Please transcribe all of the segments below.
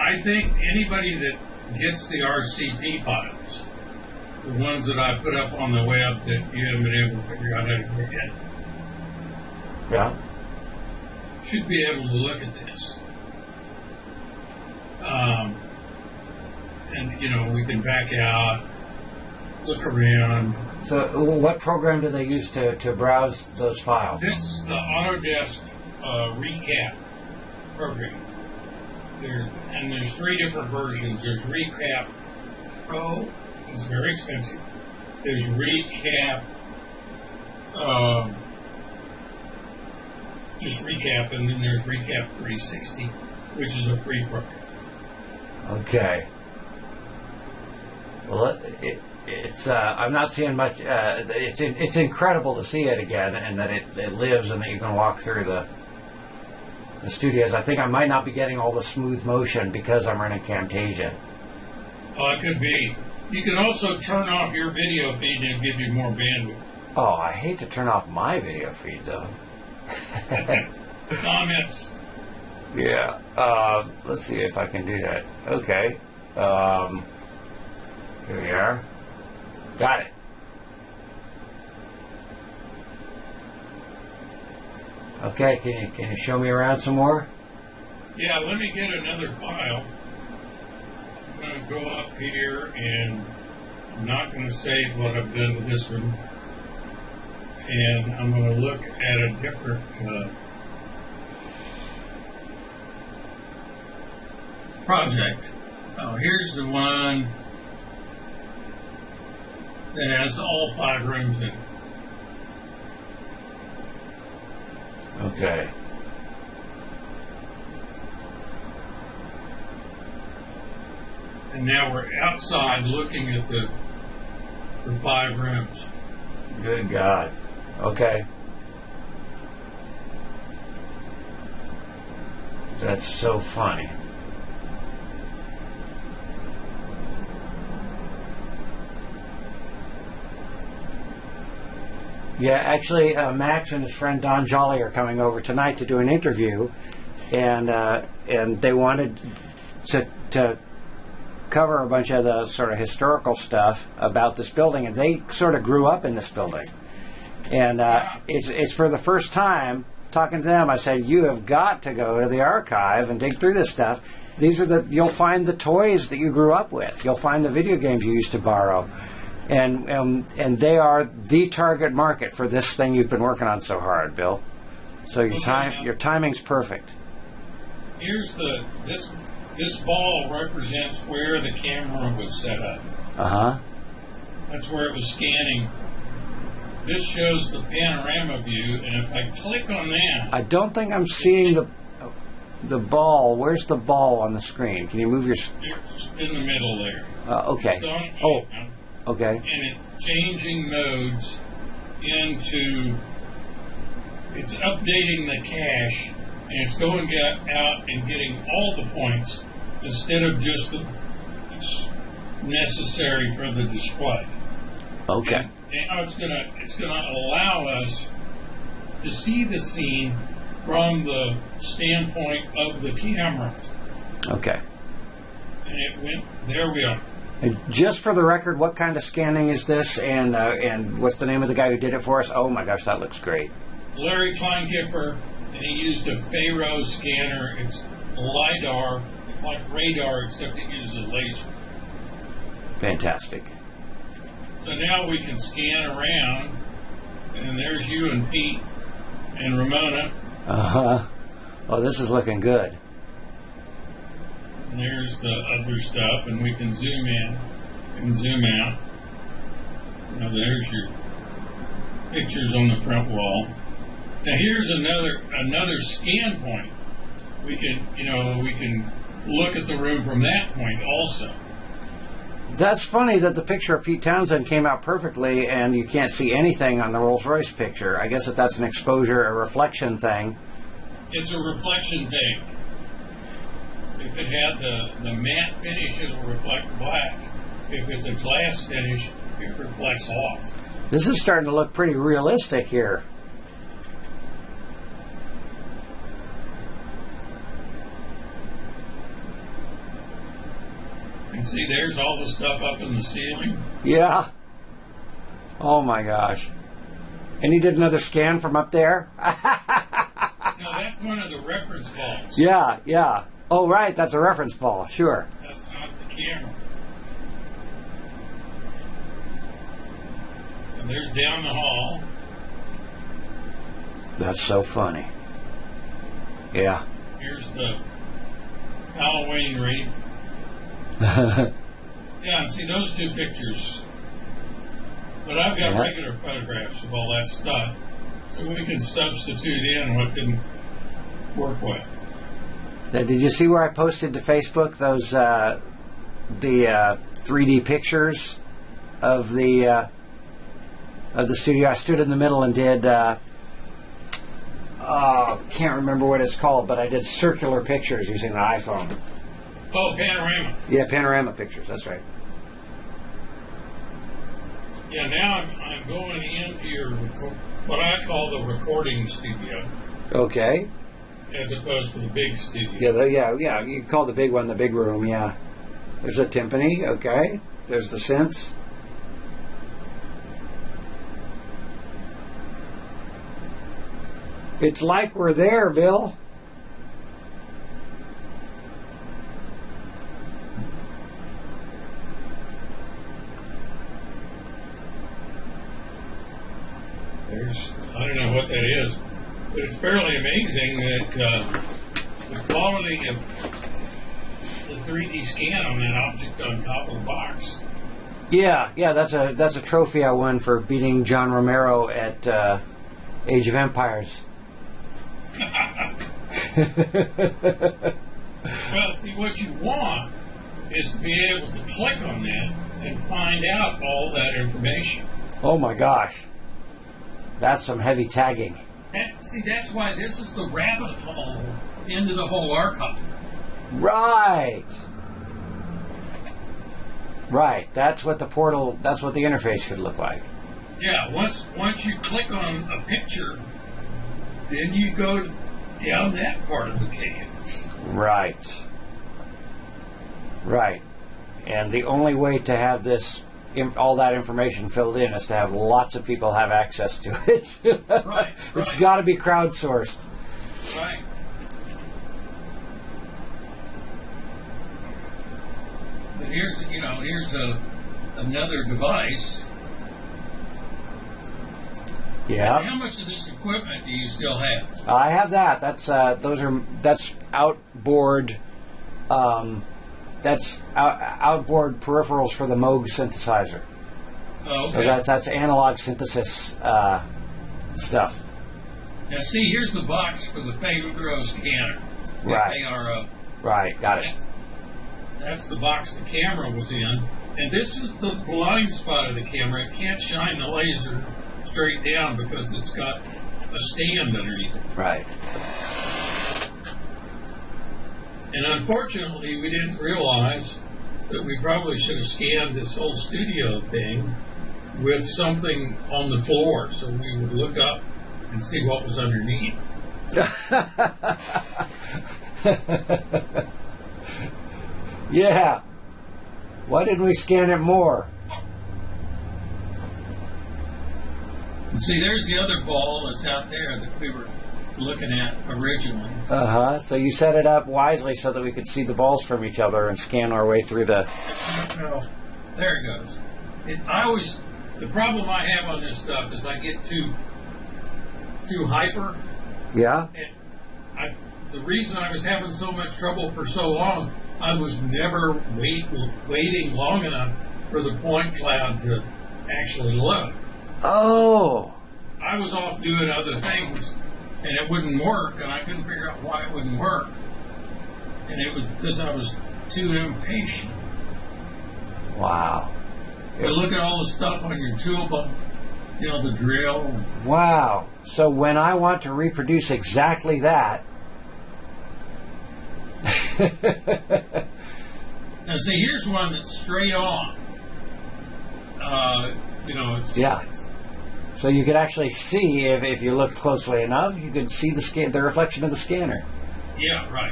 I think anybody that gets the RCP files, the ones that I put up on the web that you haven't been able to figure out how to get yet, Yeah. should be able to look at this. And, you know, we can back out, look around. So what program do they use to browse those files? This is the Autodesk Recap program. There's 3 different versions. There's Recap Pro, it's very expensive. There's Recap, just Recap, and then there's Recap 360, which is a free program. Okay. Well, it's I'm not seeing much. It's incredible to see it again, and that it lives, and that you can walk through the studios. I think I might not be getting all the smooth motion because I'm running Camtasia. Oh, it could be. You can also turn off your video feed and it'll give you more bandwidth. Oh, I hate to turn off my video feed though. Comments. Yeah. Let's see if I can do that. Okay. Here we are. Got it. Okay, can you show me around some more? Yeah, let me get another file. I'm going to go up here, and I'm not going to save what I've done with this one. And I'm going to look at a different project. Oh, here's the one that has all 5 rooms in it. Okay. And now we're outside looking at the 5 rooms. Good God. Okay. That's so funny. Yeah, actually, Max and his friend Don Jolly are coming over tonight to do an interview, and they wanted to cover a bunch of the sort of historical stuff about this building, and they sort of grew up in this building, and it's for the first time talking to them. I said, you have got to go to the archive and dig through this stuff. These are you'll find the toys that you grew up with. You'll find the video games you used to borrow. And they are the target market for this thing you've been working on so hard, Bill. So your timing's perfect. Here's this ball represents where the camera was set up. That's where it was scanning. This shows the panorama view, and if I click on that, I don't think I'm seeing the ball. Where's the ball on the screen? Can you move your? It's in the middle there. Okay. Okay. And it's changing modes into, it's updating the cache, and it's going out and getting all the points instead of just it's necessary for the display. Okay. And now it's gonna allow us to see the scene from the standpoint of the camera. Okay. And there we are. And just for the record, what kind of scanning is this, and what's the name of the guy who did it for us? Oh my gosh, that looks great. Larry Kleinkipper, and he used a Faro scanner. It's LiDAR. It's like radar, except it uses a laser. Fantastic. So now we can scan around, and there's you and Pete and Ramona. Oh, this is looking good. And there's the other stuff, and we can zoom in and zoom out. Now there's your pictures on the front wall. Now here's another scan point. We can look at the room from that point also. That's funny that the picture of Pete Townsend came out perfectly, and you can't see anything on the Rolls-Royce picture. I guess that's an exposure, a reflection thing. It's a reflection thing. If it had the matte finish, it'll reflect black. If it's a glass finish, it reflects off. This is starting to look pretty realistic here. And see, there's all the stuff up in the ceiling. Yeah. Oh my gosh. And he did another scan from up there? No, that's one of the reference balls. Yeah, yeah. Oh, right, that's a reference ball, sure. That's not the camera. And there's down the hall. That's so funny. Yeah. Here's the Halloween wreath. Yeah, and see those two pictures. But I've got regular photographs of all that stuff, so we can substitute in what didn't work well. Now, did you see where I posted to Facebook those the 3D pictures of the studio? I stood in the middle and did can't remember what it's called, but I did circular pictures using the iPhone. Oh, panorama. Yeah, panorama pictures. That's right. Yeah, now I'm going into your what I call the recording studio. Okay. As opposed to the big studio. Yeah. You call the big one the big room. Yeah. There's a timpani. Okay. There's the synths. It's like we're there, Bill. I don't know what that is, but it's fairly amazing that the quality of the 3D scan on that object on top of the box. Yeah, that's a trophy I won for beating John Romero at Age of Empires. Well, see, what you want is to be able to click on that and find out all that information. Oh my gosh. That's some heavy tagging. See, that's why this is the rabbit hole into the whole archive. Right. Right. That's what the portal, that's what the interface should look like. Yeah, once you click on a picture, then you go down that part of the cave. Right. Right. And the only way to have this all that information filled in is to have lots of people have access to it. Right. It's got to be crowdsourced. Right. But here's another device. Yeah. How much of this equipment do you still have? I have that. That's outboard. That's outboard peripherals for the Moog synthesizer. Oh, okay. So that's analog synthesis stuff. Now, see, here's the box for the Fagro scanner. Right. F-A-R-O. Right. Got it. That's the box the camera was in, and this is the blind spot of the camera. It can't shine the laser straight down because it's got a stand underneath it. Right. And unfortunately, we didn't realize that we probably should have scanned this whole studio thing with something on the floor so we would look up and see what was underneath. Yeah. Why didn't we scan it more? And see, there's the other ball that's out there that we were looking at originally. So you set it up wisely so that we could see the balls from each other and scan our way through the. Well, there it goes. The problem I have on this stuff is I get too hyper. Yeah. And the reason I was having so much trouble for so long, I was never waiting long enough for the point cloud to actually load. Oh. I was off doing other things, and it wouldn't work, and I couldn't figure out why it wouldn't work. And it was because I was too impatient. Wow. But look at all the stuff on your toolbox, the drill. Wow. So when I want to reproduce exactly that. Now, see, here's one that's straight on. It's... Yeah. So you could actually see, if you look closely enough, you could see the reflection of the scanner. Yeah, right.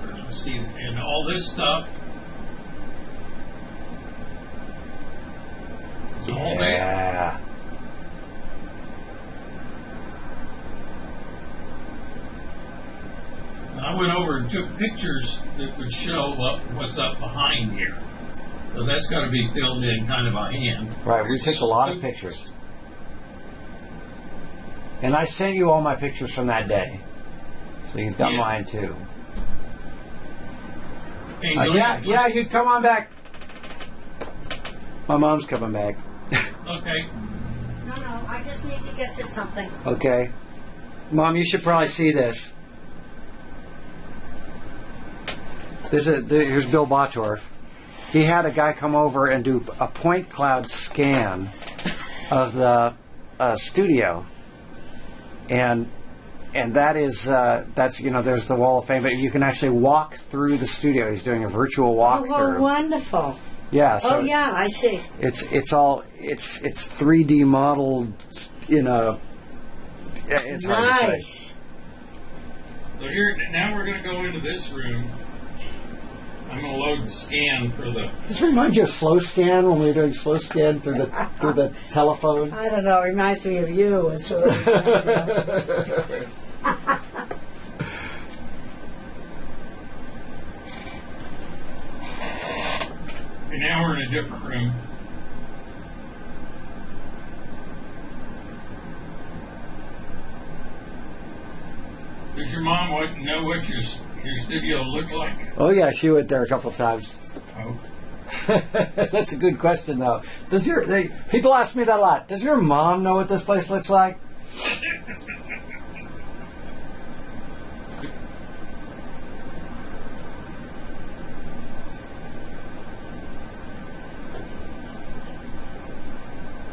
So you see And all this stuff. It's all there. Yeah. I went over and took pictures that would show what's up behind here. So that's got to be filled in kind of by hand. Right, we took a lot of pictures. And I sent you all my pictures from that day. So you've got mine too. Yeah, you come on back. My mom's coming back. Okay. No, I just need to get to something. Okay. Mom, you should probably see this. Here's Bill Bottorff. He had a guy come over and do a point cloud scan of the studio, and that's there's the Wall of Fame, but you can actually walk through the studio. He's doing a virtual walkthrough. Oh, wonderful! Yeah. So I see. It's 3D modeled. It's hard to say. So now we're going to go into this room. I'm going to load the scan for the... Does this remind you of slow scan when we were doing slow scan through the telephone? I don't know. It reminds me of you. And now we're in a different room. Does your mom know what your studio looked like? Oh yeah, she went there a couple times. Oh. That's a good question, though. People ask me that a lot. Does your mom know what this place looks like?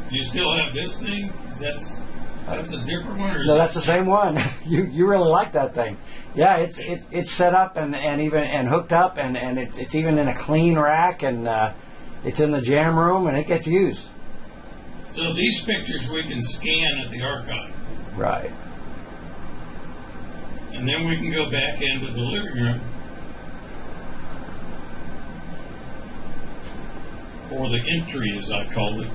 Do you still have this thing? That's a different one, or No, that's the same one. You really like that thing. Yeah, it's set up and hooked up and it's even in a clean rack and it's in the jam room and it gets used. So these pictures we can scan at the archive. Right. And then we can go back into the living room. Or the entry, as I called it.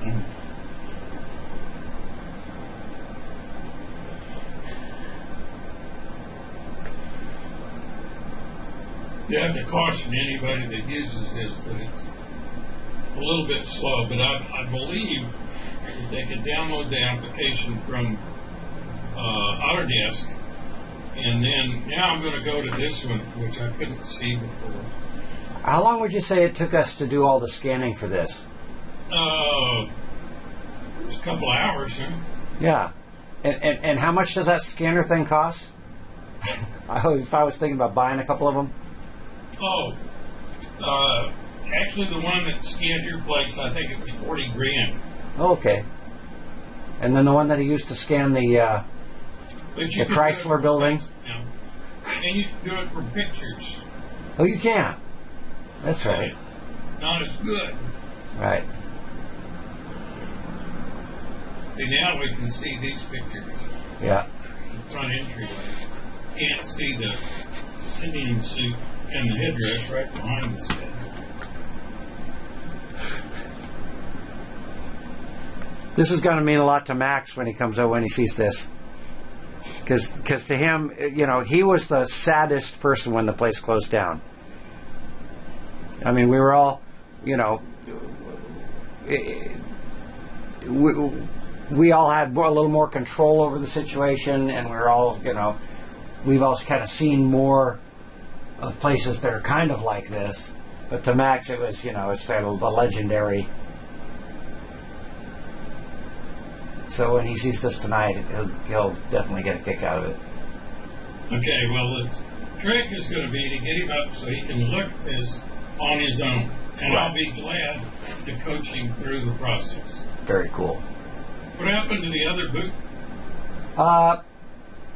You have to caution anybody that uses this that it's a little bit slow, but I believe that they can download the application from Autodesk, and then now I'm going to go to this one, which I couldn't see before. How long would you say it took us to do all the scanning for this? It was a couple hours, huh? Yeah. And how much does that scanner thing cost? If I was thinking about buying a couple of them. Actually, the one that scanned your place, I think it was $40,000. Okay. And then the one that he used to scan the Chrysler building. Yeah. And you can do it for pictures. Oh, you can. That's right. Not as good. Right. See, now we can see these pictures. Yeah. The front entryway. Can't see the Indian suit and the headdress right behind this head. This is going to mean a lot to Max when he comes over when he sees this. Because to him, he was the saddest person when the place closed down. I mean, we were all, we all had a little more control over the situation, and we're all, we've all kind of seen more of places that are kind of like this. But to Max, it was, it's the legendary. So when he sees this tonight, he'll definitely get a kick out of it. Okay, well, the trick is going to be to get him up so he can look at this on his own. And I'll be glad to coach him through the process. Very cool. What happened to the other boot?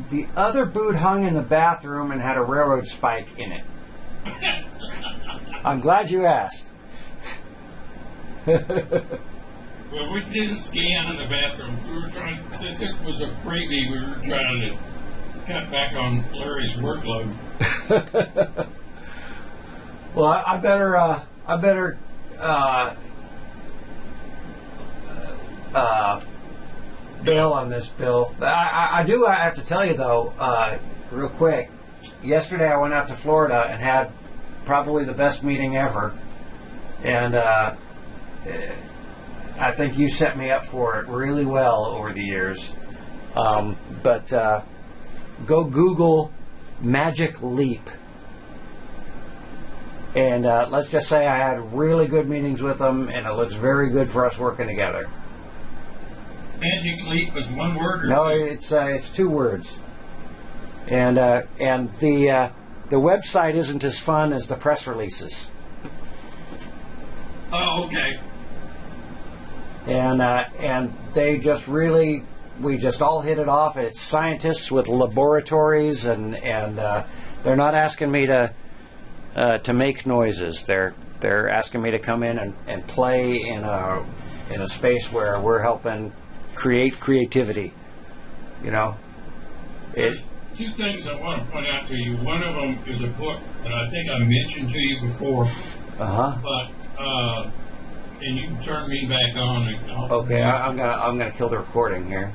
The other boot hung in the bathroom and had a railroad spike in it. I'm glad you asked. Well, we didn't scan in the bathrooms. We were trying, since it was a freebie, we were trying to cut back on Larry's workload. Well, I better bail on this, Bill. I have to tell you though, real quick. Yesterday I went out to Florida and had probably the best meeting ever, and I think you set me up for it really well over the years. But go Google Magic Leap. And let's just say I had really good meetings with them, and it looks very good for us working together. Magic Leap is one word? Or No, two? it's 2 words. And the website isn't as fun as the press releases. Oh, okay. And they just really, we just all hit it off. It's scientists with laboratories, and they're not asking me to make noises. They're asking me to come in and play in a space where we're helping create creativity. You know, There's 2 things I want to point out to you. One of them is a book that I think I mentioned to you before. But and you can turn me back on. And Okay, I'm gonna kill the recording here.